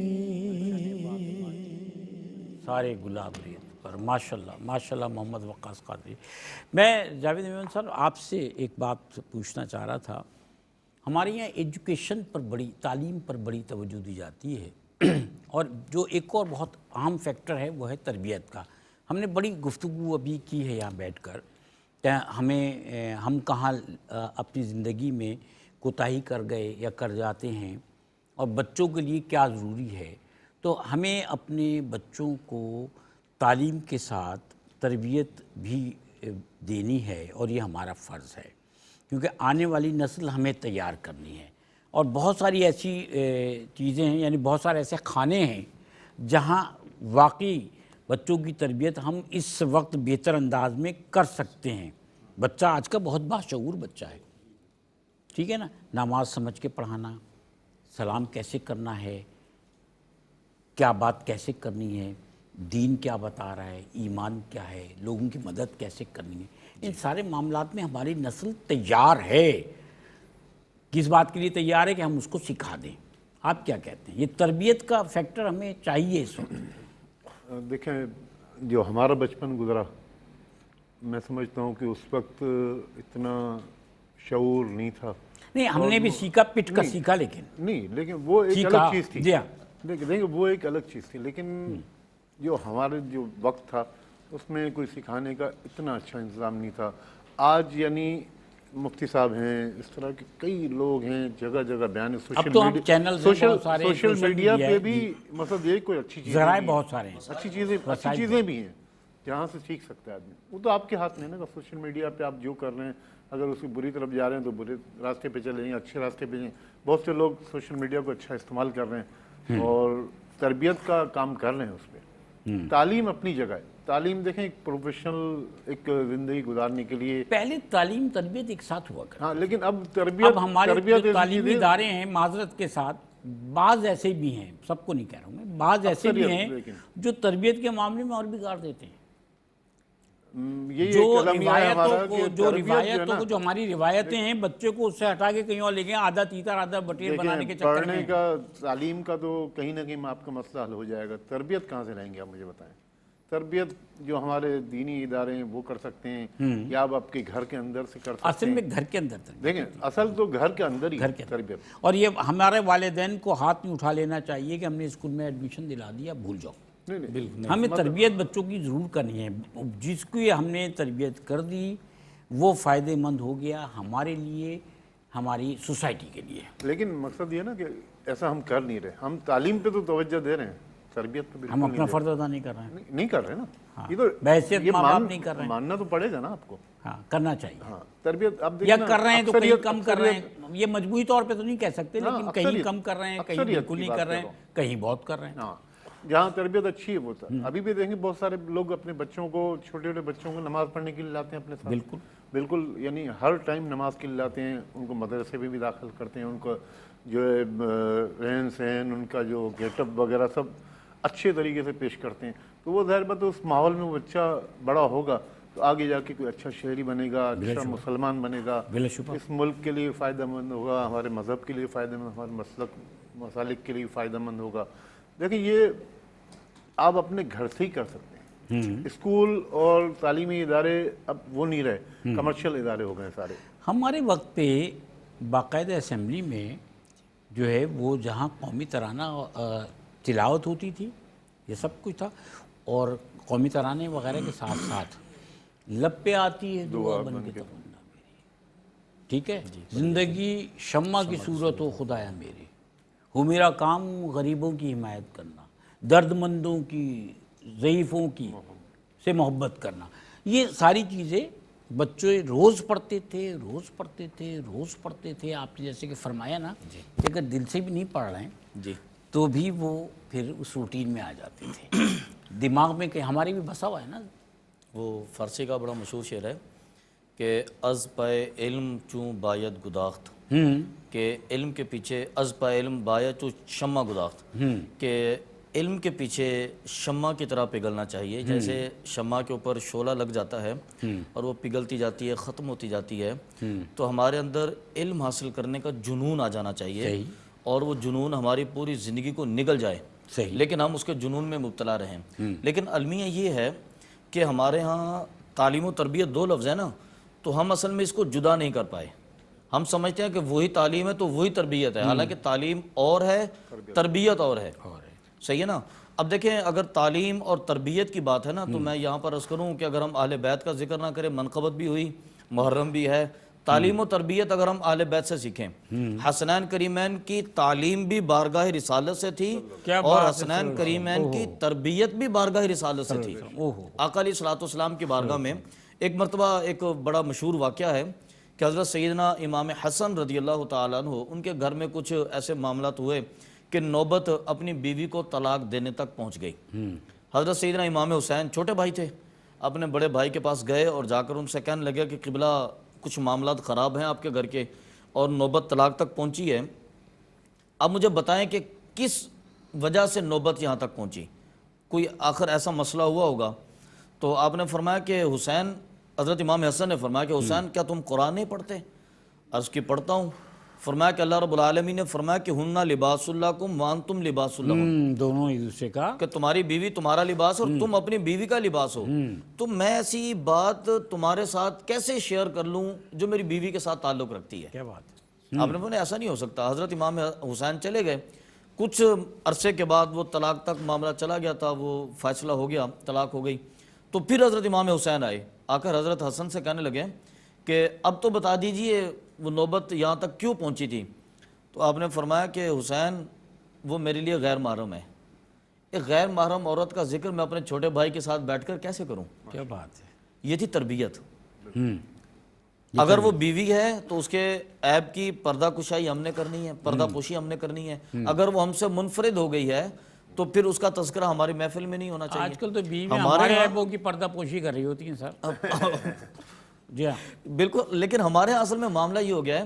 سارے گلاب ریت پر، ماشاءاللہ ماشاءاللہ محمد وقاص قادری۔ میں جاوید میمن صاحب آپ سے ایک بات پوچھنا چاہ رہا تھا، ہمارے یہاں ایجوکیشن پر بڑی، تعلیم پر بڑی توجہ دی جاتی ہے، اور جو ایک اور بہت اہم فیکٹر ہے وہ ہے تربیت کا۔ ہم نے بڑی گفتگو ابھی کی ہے یہاں بیٹھ کر کہ ہم کہاں اپنی زندگی میں کوتاہی کر گئے یا کر جاتے ہیں، اور بچوں کے لیے کیا ضروری ہے۔ تو ہمیں اپنے بچوں کو تعلیم کے ساتھ تربیت بھی دینی ہے، اور یہ ہمارا فرض ہے، کیونکہ آنے والی نسل ہمیں تیار کرنی ہے، اور بہت ساری ایسی چیزیں ہیں، یعنی بہت سارے ایسے کھانے ہیں جہاں واقعی بچوں کی تربیت ہم اس وقت بہتر انداز میں کر سکتے ہیں۔ بچہ آج کا بہت باشعور بچہ ہے، ٹھیک ہے نا، نماز سمجھ کے پڑھانا، سلام کیسے کرنا ہے، کیا بات کیسے کرنی ہے، دین کیا بتا رہا ہے، ایمان کیا ہے، لوگوں کی مدد کیسے کرنی ہے، ان سارے معاملات میں ہماری نسل تیار ہے۔ کس بات کے لیے تیار ہے کہ ہم اس کو سکھا دیں، آپ کیا کہتے ہیں؟ یہ تربیت کا فیکٹر ہمیں چاہیے اس وقت؟ دیکھیں جو ہمارا بچپن گزرا، میں سمجھتا ہوں کہ اس وقت اتنا شعور نہیں تھا. نہیں، ہم نے بھی سیکھا، پٹ کا سیکھا، لیکن وہ ایک سیکھا، الگ چیز تھی. جی ہاں. دیکھیں وہ ایک الگ چیز تھی، لیکن جو ہمارے جو وقت تھا اس میں کوئی سکھانے کا اتنا اچھا انتظام نہیں تھا. آج یعنی مفتی صاحب ہیں، اس طرح کے کئی لوگ ہیں، جگہ جگہ بیان ہے. اب تو ہم چینلز ہیں بہت سارے، سوشل میڈیا میڈیا پہ ہے، بھی مطلب یہ کوئی اچھی چیزیں ذرائع بھی بہت ہیں. سارے ہیں، اچھی چیزیں بھی ہیں جہاں سے سیکھ سکتا ہے آدمی. وہ تو آپ کے ہاتھ میں ہے نا کہ سوشل میڈیا پہ آپ جو کر رہے ہیں، اگر اس کی بری طرف جا رہے ہیں تو برے راستے پہ چلے جائیں، اچھے راستے پہ جائیں. بہت سے لوگ سوشل میڈیا کو اچھا استعمال کر رہے ہیں اور تربیت کا کام کر رہے ہیں اس پہ. تعلیم اپنی جگہ ہے. تعلیم دیکھیں ایک پروفیشنل ایک زندگی گزارنے کے لیے، پہلے تعلیم تربیت ایک ساتھ ہوا کرتی. ہاں، لیکن اب تربیت اب ہمارے تربیت جو تعلیمی ادارے ہیں، معذرت کے ساتھ بعض ایسے بھی ہیں، سب کو نہیں کہہ رہا ہوں میں، بعض ایسے بھی ہیں جو تربیت کے معاملے میں اور بگاڑ دیتے ہیں. یہی جو ایک المیہ ہے ہمارا روایتوں کہ کو، جو تربیت جو ہے روایتوں نا، کو، جو ہماری روایتیں ہیں، بچے کو اس سے ہٹا کے کہیں اور لے گئے، آدھا تیتر آدھا بٹیر بنانے کے چکر پڑھنے میں. کا، تعلیم کا تو کہیں نہ کہیں آپ کا مسئلہ حل ہو جائے گا. تربیت کہاں سے لائیں گے آپ مجھے بتائیں؟ تربیت جو ہمارے دینی ادارے ہیں وہ کر سکتے ہیں، یا آپ کے گھر کے اندر سے کر سکتے اصل ہیں. میں گھر کے اندر تربیت. دیکھیں اصل تو گھر کے اندر ہی گھر کے اندر. تربیت. اور یہ ہمارے والدین کو ہاتھ میں اٹھا لینا چاہیے کہ ہم نے اسکول میں ایڈمیشن دلا دیا، بھول جاؤ. ہمیں تربیت بچوں کی ضرور کرنی ہے. جس کو ہم نے تربیت کر دی وہ فائدہ مند ہو گیا ہمارے لیے، ہماری سوسائٹی کے لیے. لیکن مقصد یہ نا کہ ایسا ہم کر نہیں رہے. ہم تعلیم پہ تو توجہ دے رہے ہیں، تربیت پہ ہم بالکل اپنا فرض ادا نہیں کر رہے ہیں. نہیں کر رہے نا. یہ تو بحیثیت یہ ماں باپ نہیں کر رہے ہیں. ماننا تو پڑے گا نا آپ کو. ہاں، کرنا چاہیے. ہاں، تربیت اب یا کر رہے ہیں تو کہیں کم کر رہے ہیں. یہ مجموعی طور پہ تو نہیں کہہ سکتے، لیکن کہیں اکثریت، کم کر رہے ہیں، کہیں اکثریت بالکل کی نہیں بات کر رہے کر ہیں، رہا ہوں. کہیں بہت کر رہے ہیں. ہاں، جہاں تربیت اچھی ہے وہ ابھی بھی دیکھیں بہت سارے لوگ اپنے بچوں کو، چھوٹے چھوٹے بچوں کو نماز پڑھنے کے لیے لاتے ہیں اپنے ساتھ. بالکل یعنی ہر ٹائم نماز کے لیے لاتے ہیں. ان کو مدرسے میں بھی داخل کرتے ہیں. ان کو جو ہے رہن سہن، ان کا جو گیٹ اپ وغیرہ سب اچھے طریقے سے پیش کرتے ہیں. تو وہ ظاہر بات ہے اس ماحول میں وہ بچہ بڑا ہوگا تو آگے جا کے کوئی اچھا شہری بنے گا، اچھا مسلمان بنے گا، اس ملک کے لیے فائدہ مند ہوگا، ہمارے مذہب کے لیے فائدہ مند، ہمارے مسالک کے لیے فائدہ مند ہوگا. دیکھیں یہ آپ اپنے گھر سے ہی کر سکتے ہیں. اسکول اور تعلیمی ادارے اب وہ نہیں رہے، کمرشل ادارے ہو گئے سارے. ہمارے وقت پہ باقاعدہ اسمبلی میں جو ہے وہ جہاں قومی ترانہ تلاوت ہوتی تھی، یہ سب کچھ تھا، اور قومی ترانے وغیرہ کے ساتھ ساتھ لب پہ آتی ہے دعا بن کے تمنا میری. ٹھیک ہے، زندگی شمع کی صورت ہو خدایا میری، ہو میرا کام غریبوں کی حمایت کرنا، درد مندوں کی، ضعیفوں کی سے محبت کرنا. یہ ساری چیزیں بچے روز پڑھتے تھے، روز پڑھتے تھے، روز پڑھتے تھے. آپ نے جیسے کہ فرمایا نا کہ اگر دل سے بھی نہیں پڑھ رہے ہیں تو بھی وہ پھر اس روٹین میں آ جاتے تھے. دماغ میں کہ ہمارے بھی بسا ہوا ہے نا. وہ فارسی کا بڑا مشہور شعر ہے کہ از پائے علم چوں باید گداخت، کہ علم کے پیچھے از پائے علم باید چوں شمع گداخت، کہ علم کے پیچھے شمع کی طرح پگھلنا چاہیے. جیسے شمع کے اوپر شعلہ لگ جاتا ہے اور وہ پگھلتی جاتی ہے، ختم ہوتی جاتی ہے، تو ہمارے اندر علم حاصل کرنے کا جنون آ جانا چاہیے اور وہ جنون ہماری پوری زندگی کو نگل جائے. لیکن ہم اس کے جنون میں مبتلا رہیں. لیکن المیہ یہ ہے کہ ہمارے ہاں تعلیم و تربیت دو لفظ ہیں نا، تو ہم اصل میں اس کو جدا نہیں کر پائے. ہم سمجھتے ہیں کہ وہی تعلیم ہے تو وہی تربیت ہے، حالانکہ تعلیم اور ہے، تربیت اور ہے. صحیح ہے نا. اب دیکھیں اگر تعلیم اور تربیت کی بات ہے نا تو میں یہاں پر عرض کروں کہ اگر ہم اہل بیت کا ذکر نہ کریں، منقبت بھی ہوئی، محرم بھی ہے. تعلیم و تربیت اگر ہم اہل بیت سے سیکھیں، حسنین کریمین کی تعلیم بھی بارگاہ رسالت سے تھی اور حسنین کریمین کی تربیت بھی بارگاہ رسالت سے تھی. آقا علیہ الصلوۃ والسلام کی بارگاہ میں ایک مرتبہ ایک بڑا مشہور واقعہ ہے کہ حضرت سیدنا امام حسن رضی اللہ تعالیٰ عنہ ان کے گھر میں کچھ ایسے معاملات ہوئے کہ نوبت اپنی بیوی کو طلاق دینے تک پہنچ گئی. حضرت سیدنا امام حسین چھوٹے بھائی تھے، اپنے بڑے بھائی کے پاس گئے اور جا کر ان سے کہنے لگے کہ قبلہ کچھ معاملات خراب ہیں آپ کے گھر کے اور نوبت طلاق تک پہنچی ہے، اب مجھے بتائیں کہ کس وجہ سے نوبت یہاں تک پہنچی، کوئی آخر ایسا مسئلہ ہوا ہوگا. تو آپ نے فرمایا کہ حسین، حضرت امام حسن نے فرمایا کہ حسین کیا تم قرآن نہیں پڑھتے؟ عرض کی پڑھتا ہوں. فرمایا کہ اللہ رب العالمین نے فرمایا کہ ہننا لباس لکم وانتم لباس لہن، دونوں ایک دوسرے کا کہ تمہاری بیوی تمہارا لباس اور تم اپنی بیوی کا لباس ہو. تو میں ایسی بات تمہارے ساتھ کیسے شیئر کر لوں جو میری بیوی کے ساتھ تعلق رکھتی ہے؟ کیا بات ہے. آپ نے بولا ایسا نہیں ہو سکتا. حضرت امام حسین چلے گئے، کچھ عرصے کے بعد وہ طلاق تک معاملہ چلا گیا تھا، وہ فیصلہ ہو گیا، طلاق ہو گئی. تو پھر حضرت امام حسین آئے، آ کر حضرت حسن سے کہنے لگے کہ اب تو بتا دیجئے وہ نوبت یہاں تک کیوں پہنچی تھی. تو آپ نے فرمایا کہ حسین وہ میرے لیے غیر محرم ہے. ایک غیر محرم عورت کا ذکر میں اپنے چھوٹے بھائی کے ساتھ بیٹھ کر کیسے کروں؟ کیا بات ہے. یہ تھی تربیت. اگر وہ بیوی ہے تو اس کے عیب کی پردہ کشائی ہم نے کرنی ہے، پردہ پوشی ہم نے کرنی ہے. اگر وہ ہم سے منفرد ہو گئی ہے تو پھر اس کا تذکرہ ہماری محفل میں نہیں ہونا چاہیے. آج کل تو بیویاں ہمارے عیبوں کی پردہ پوشی کر رہی ہوتی ہیں سر. جی ہاں بالکل. لیکن ہمارے اصل میں معاملہ یہ ہو گیا ہے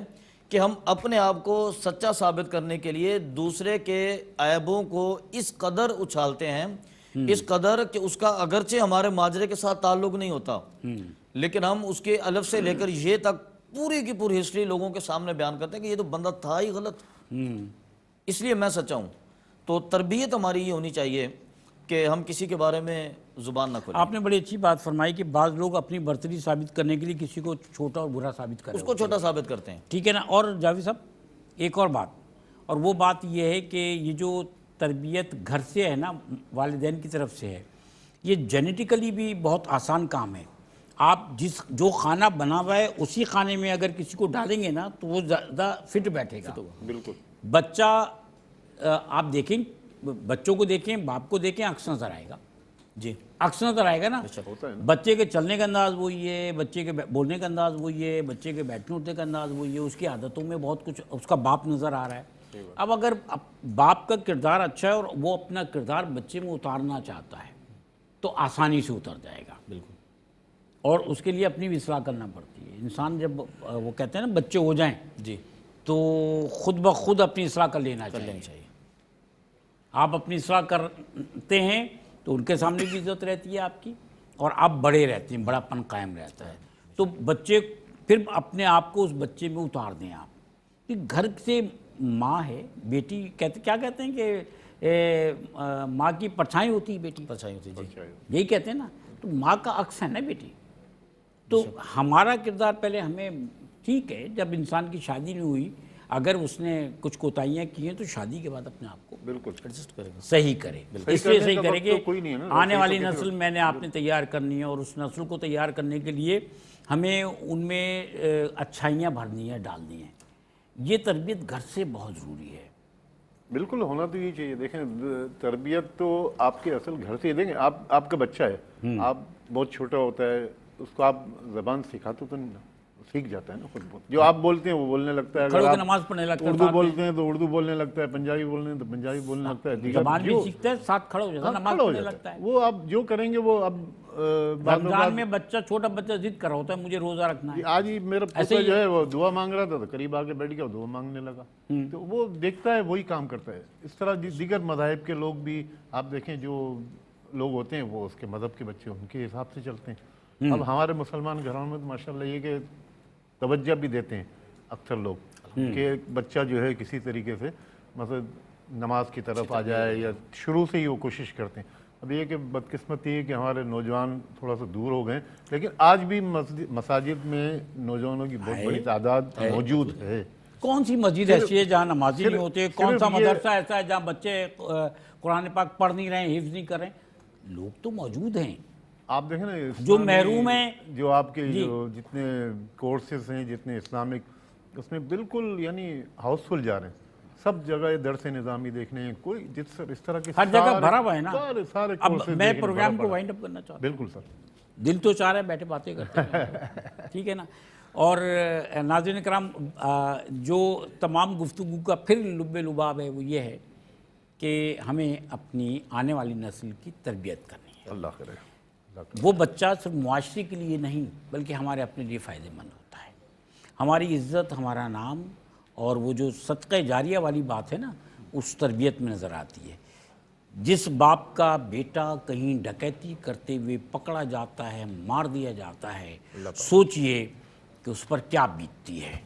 کہ ہم اپنے آپ کو سچا ثابت کرنے کے لیے دوسرے کے عیبوں کو اس قدر اچھالتے ہیں، اس قدر کہ اس کا اگرچہ ہمارے ماجرے کے ساتھ تعلق نہیں ہوتا، لیکن ہم اس کے الف سے لے کر یہ تک پوری کی پوری ہسٹری لوگوں کے سامنے بیان کرتے ہیں کہ یہ تو بندہ تھا ہی غلط، اس لیے میں سچا ہوں. تو تربیت ہماری یہ ہونی چاہیے کہ ہم کسی کے بارے میں زبان نہ کھولیں. آپ نے بڑی اچھی بات فرمائی کہ بعض لوگ اپنی برتری ثابت کرنے کے لیے کسی کو چھوٹا اور برا ثابت کریں. اس کو چھوٹا ثابت کرتے ہیں. ٹھیک ہے نا. اور جاوید صاحب ایک اور بات، اور وہ بات یہ ہے کہ یہ جو تربیت گھر سے ہے نا، والدین کی طرف سے ہے، یہ جینیٹیکلی بھی بہت آسان کام ہے. آپ جو کھانا بنا ہوا ہے اسی کھانے میں اگر کسی کو ڈالیں گے نا تو وہ زیادہ فٹ بیٹھے گا. بالکل. بچہ آپ دیکھیں، بچوں کو دیکھیں، باپ کو دیکھیں، عکس نظر آئے گا. جی عکس نظر آئے گا نا. ہوتا ہے نا. بچے کے چلنے کا انداز وہی ہے، بچے کے بولنے کا انداز وہی ہے، بچے کے بیٹھنے اٹھنے کا انداز وہی ہے، اس کی عادتوں میں بہت کچھ اس کا باپ نظر آ رہا ہے. اب اگر باپ کا کردار اچھا ہے اور وہ اپنا کردار بچے میں اتارنا چاہتا ہے تو آسانی سے اتر جائے گا. بالکل. اور اس کے لیے اپنی بھی اصلاح کرنا پڑتی ہے. انسان جب وہ کہتے ہیں نا بچے ہو جائیں جی تو خود بخود اپنی اصلاح کر لینا چاہیے. آپ اپنی اصلاح کرتے ہیں تو ان کے سامنے بھی عزت رہتی ہے آپ کی، اور آپ بڑے رہتے ہیں، بڑا پن قائم رہتا ہے. تو بچے پھر اپنے آپ کو اس بچے میں اتار دیں آپ کہ گھر سے ماں ہے، بیٹی کیا کہتے ہیں کہ ماں کی پرچھائی ہوتی ہے بیٹی. پرچھائی ہوتی ہے. جی یہی کہتے ہیں نا. تو ماں کا عکس ہے نا بیٹی. تو ہمارا کردار پہلے ہمیں ٹھیک ہے، جب انسان کی شادی نہیں ہوئی اگر اس نے کچھ کوتاہیاں کی ہیں تو شادی کے بعد اپنے آپ کو بالکل ایڈجسٹ کرے گا. صحیح کرے. اس لیے صحیح کرے کہ کوئی نہیں ہے نا. آنے والی نسل میں نے آپ نے تیار کرنی ہے، اور اس نسل کو تیار کرنے کے لیے ہمیں ان میں اچھائیاں بھرنی ہیں، ڈالنی ہیں. یہ تربیت گھر سے بہت ضروری ہے. بالکل ہونا تو یہ چاہیے. دیکھیں تربیت تو آپ کے اصل گھر سے ہی. دیکھیں آپ کا بچہ ہے، آپ بہت چھوٹا ہوتا ہے، اس کو آپ زبان سکھاتے تو نہیں، سیکھ جاتا ہے نا خود بہت. جو آپ بولتے ہیں وہ بولنے لگتا ہے. کھڑے ہو اگر کے نماز پڑھنے لگتا ہے، اردو بولتے ہیں تو اردو بولنے لگتا ہے، پنجابی بولنے ہیں تو پنجابی بولنے لگتا ہے. زبان بھی سیکھتا ہے، ساتھ کھڑا ہو جاتا ہے، نماز پڑھنے لگتا ہے. وہ آپ جو کریں گے وہ اب رمضان میں بچہ چھوٹا بچہ ضد کر رہا ہوتا ہے مجھے روزہ رکھنا ہے. آج ہی میرا پوتا جو ہے وہ دعا مانگ رہا تھا تو قریب آ کے بیٹھ گیا، دعا مانگنے لگا. تو وہ دیکھتا ہے وہی کام کرتا ہے. اس طرح دیگر مذاہب کے لوگ بھی آپ دیکھیں، جو لوگ ہوتے ہیں وہ اس کے مذہب کے بچے ان کے حساب سے چلتے ہیں. اب ہمارے مسلمان گھروں میں تو ماشاءاللہ یہ کہ توجہ بھی دیتے ہیں اکثر لوگ کہ بچہ جو ہے کسی طریقے سے مثلا نماز کی طرف آ جائے، یا شروع سے ہی وہ کوشش کرتے ہیں. اب یہ کہ بدقسمتی ہے کہ ہمارے نوجوان تھوڑا سا دور ہو گئے، لیکن آج بھی مساجد میں نوجوانوں کی بہت بڑی تعداد موجود ہے. کون سی مسجد ایسی ہے جہاں نمازی نہیں ہوتے؟ کون سا مدرسہ ایسا ہے جہاں بچے قرآن پاک پڑھ نہیں رہے ہیں، حفظ نہیں کر رہے ہیں؟ لوگ تو موجود ہیں. آپ دیکھیں نا جو محروم ہیں، جو آپ کے جو جتنے کورسز ہیں، جتنے اسلامک، اس میں بالکل یعنی ہاؤس فل جا رہے ہیں. سب جگہ درس نظامی دیکھنے ہیں، کوئی اس طرح کے ہر جگہ بھرا ہوا ہے نا. سارے اب میں پروگرام کو وائنڈ اپ کرنا چاہتا ہوں. بالکل سر. دل تو چاہ رہا ہے بیٹھے باتیں کرتے ہیں. ٹھیک ہے نا. اور ناظرین کرام، جو تمام گفتگو کا پھر لب لباب ہے وہ یہ ہے کہ ہمیں اپنی آنے والی نسل کی تربیت کرنی ہے. اللہ کرے. وہ بچہ صرف معاشرے کے لیے نہیں بلکہ ہمارے اپنے لیے فائدہ مند ہوتا ہے. ہماری عزت، ہمارا نام، اور وہ جو صدقہ جاریہ والی بات ہے نا، اس تربیت میں نظر آتی ہے. جس باپ کا بیٹا کہیں ڈکیتی کرتے ہوئے پکڑا جاتا ہے، مار دیا جاتا ہے، سوچئے کہ اس پر کیا بیتتی ہے.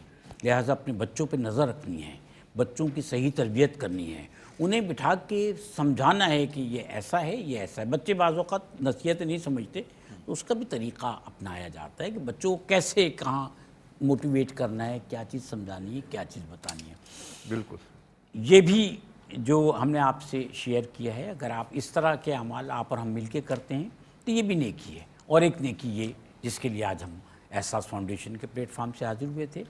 لہٰذا اپنے بچوں پہ نظر رکھنی ہے، بچوں کی صحیح تربیت کرنی ہے، انہیں بٹھا کے سمجھانا ہے کہ یہ ایسا ہے، یہ ایسا ہے۔ بچے بعض اوقات نصیحت نہیں سمجھتے، تو اس کا بھی طریقہ اپنایا جاتا ہے کہ بچوں کو کیسے کہاں موٹیویٹ کرنا ہے، کیا چیز سمجھانی ہے، کیا چیز بتانی ہے۔ بالکل یہ بھی جو ہم نے آپ سے شیئر کیا ہے، اگر آپ اس طرح کے اعمال آپ اور ہم مل کے کرتے ہیں تو یہ بھی نیکی ہے۔ اور ایک نیکی یہ جس کے لیے آج ہم احساس فاؤنڈیشن کے پلیٹ فارم سے حاضر ہوئے تھے،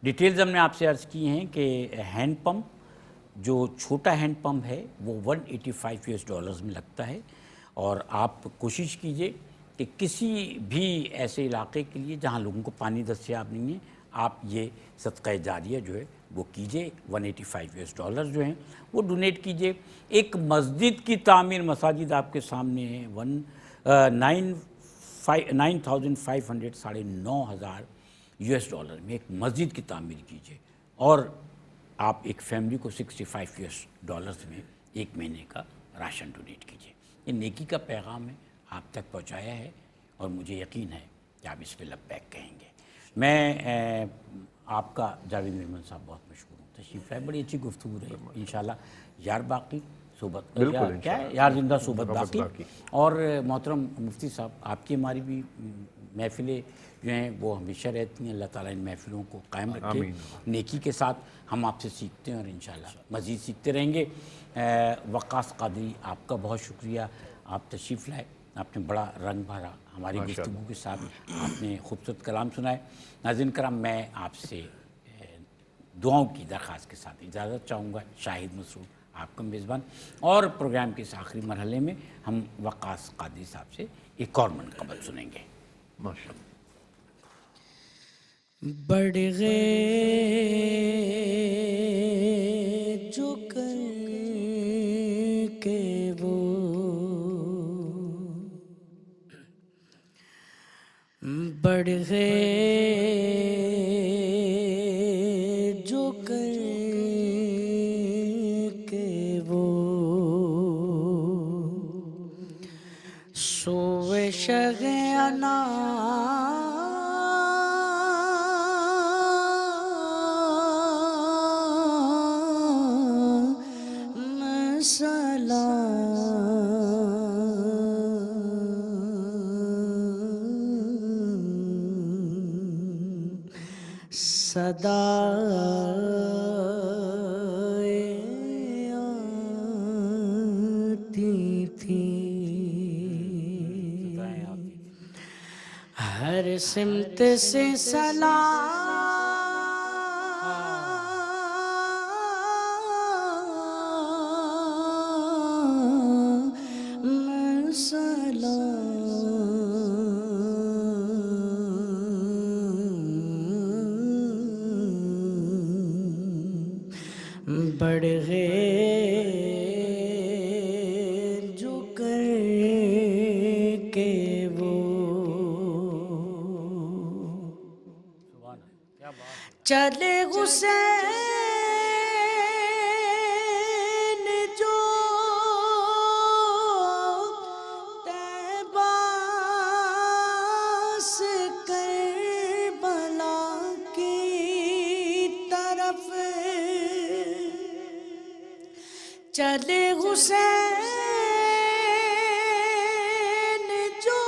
ڈیٹیلز ہم نے آپ سے عرض کی ہیں کہ ہینڈ پمپ جو چھوٹا ہینڈ پمپ ہے وہ $185 میں لگتا ہے، اور آپ کوشش کیجئے کہ کسی بھی ایسے علاقے کے لیے جہاں لوگوں کو پانی دستیاب نہیں ہے، آپ یہ صدقہ جاریہ جو ہے وہ کیجئے، $185 جو ہیں وہ ڈونیٹ کیجئے۔ ایک مسجد کی تعمیر، مساجد آپ کے سامنے ہیں، 9,500 $9,500 میں ایک مسجد کی تعمیر کیجئے، اور آپ ایک فیملی کو $65 میں ایک مہینے کا راشن ڈونیٹ کیجئے۔ یہ نیکی کا پیغام ہے، آپ تک پہنچایا ہے، اور مجھے یقین ہے کہ آپ اس پہ لبیک کہیں گے۔ میں آپ کا جاوید میمن صاحب بہت مشکور ہوں، تشریف لائے، بڑی اچھی گفتگو رہی، انشاءاللہ یار باقی صحبت کیا ہے، یار زندہ صحبت باقی۔ اور محترم مفتی صاحب، آپ کی ہماری بھی محفلیں جو ہیں وہ ہمیشہ رہتی ہیں، اللہ تعالیٰ ان محفلوں کو قائم رکھے، نیکی کے ساتھ ہم آپ سے سیکھتے ہیں اور انشاءاللہ مزید سیکھتے رہیں گے۔ وقاص قادری، آپ کا بہت شکریہ، آپ تشریف لائے، آپ نے بڑا رنگ بھرا ہماری گفتگو کے ساتھ، آپ نے خوبصورت کلام سنائے۔ ناظرین کرام، میں آپ سے دعاؤں کی درخواست کے ساتھ اجازت چاہوں گا۔ شاہد مسعود آپ کا میزبان، اور پروگرام کے اس آخری مرحلے میں ہم وقاص قادری صاحب سے ایک اور منقبت سنیں گے۔ ماشاءاللہ۔ بڑھ گئے جو کر کے وہ بڑھ گئے جو کر کے وہ سوئے شغ انا صدا آتی تھی ہر سمت سے بڑھ گئے جو کر کے وہ چلے حسین جو طیبہ سے کربلا کی طرف چلے حسین جو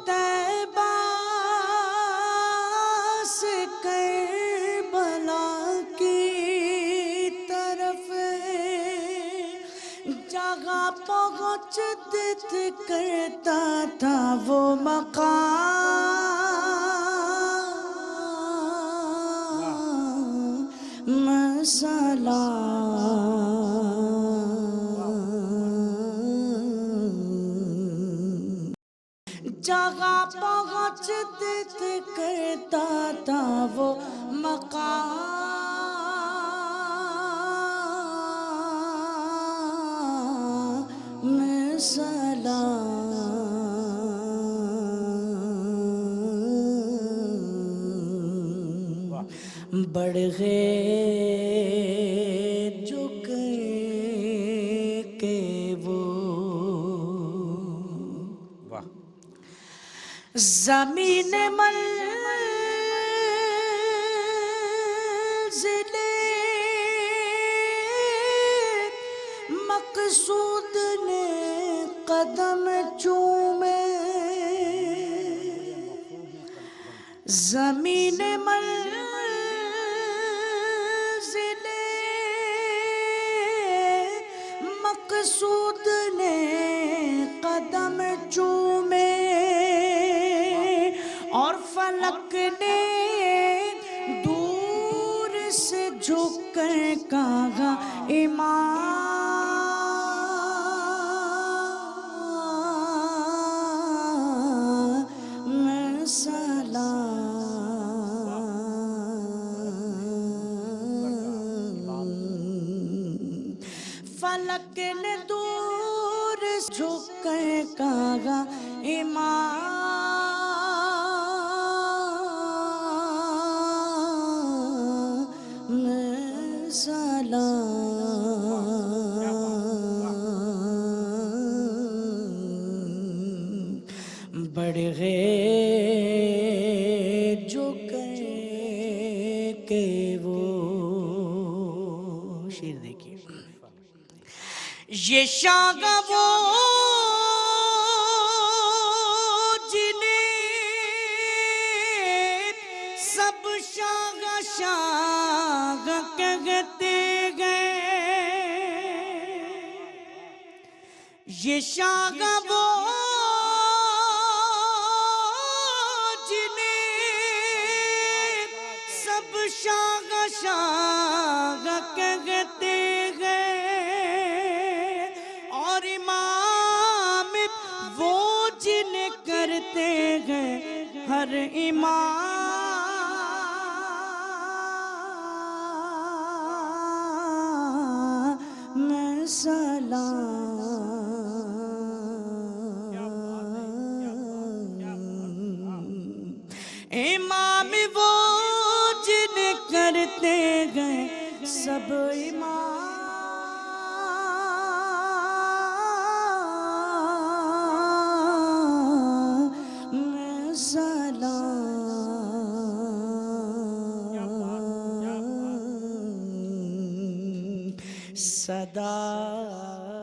طیبہ سے کربلا کی طرف جگہ پہنچ کرتا تھا وہ مقام جگہ پہنچ کرتا تھا وہ مقام سلام بڑھ گئے جو کر کے وہ زمین مل مقصود نے قدم چومے زمین منزل مقصود نے قدم چومے اور فلک نے دور سے جھک کر کہا امام سلام فلک نے دور سے جھک کر کہا امام سلام بڑھ گئے جو کہے کہ وہ شیر دیکھیے یہ شاگا وہ جنہیں سب شاگا شاگا کہتے گئے یہ شاگا وہ شاگا شاگا کہتے گئے اور امام وہ جن کرتے گئے ہر امام سلام امام وہ جن کرتے گئے سب امام سلام صدا